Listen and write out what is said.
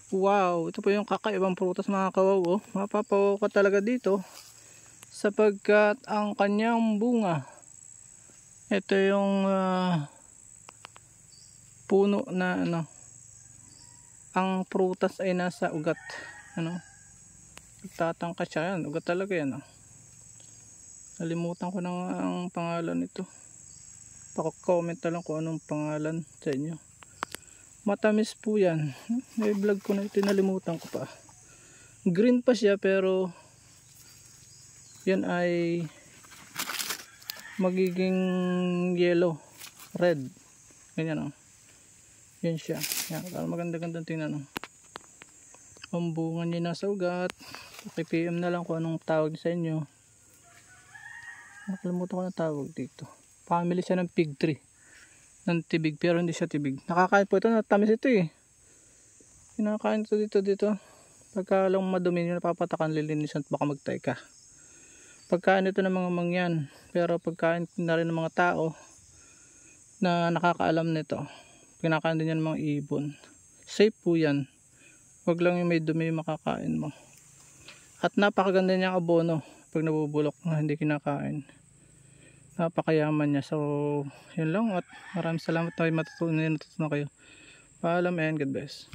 Wow, ito po yung kakaibang prutas mga kawaw. Oh. Mapapawaw ka talaga dito sapagkat ang kanyang bunga, ito yung puno na ano, ang prutas ay nasa ugat. Ano? Tatangka siya yan, ugat talaga yan. Oh. Nalimutan ko na nga ang pangalan nito. Paka-comment na lang kung anong pangalan sa inyo. Matamis po yan. May vlog ko na ito, nalimutan ko pa. Green pa siya pero yan ay magiging yellow, red. Ganyan o. Yan siya. Yan, maganda-ganda tingnan o. Ang bunga niya nasa ugat. PM na lang kung anong tawag sa inyo. Nakalimutan ko na tawag dito. Family siya ng fig tree. Ng tibig pero hindi siya tibig. Nakakain po ito, natamis ito eh. Kinakain ito dito. Pagka lang madumi nyo, napapatakan, lilinisan at baka magtay ka. Pagkain ito ng mga mangyan, pero pagkain na rin ng mga tao na nakakaalam nito. Kinakain din yan ng mga ibon. Safe po yan. Huwag lang yung may dumi yung makakain mo. At napakaganda niyang abono pag nabubulok na hindi kinakain. Napakayaman niya. So yun lang, at maraming salamat na natutunan kayo. Paalam and God bless.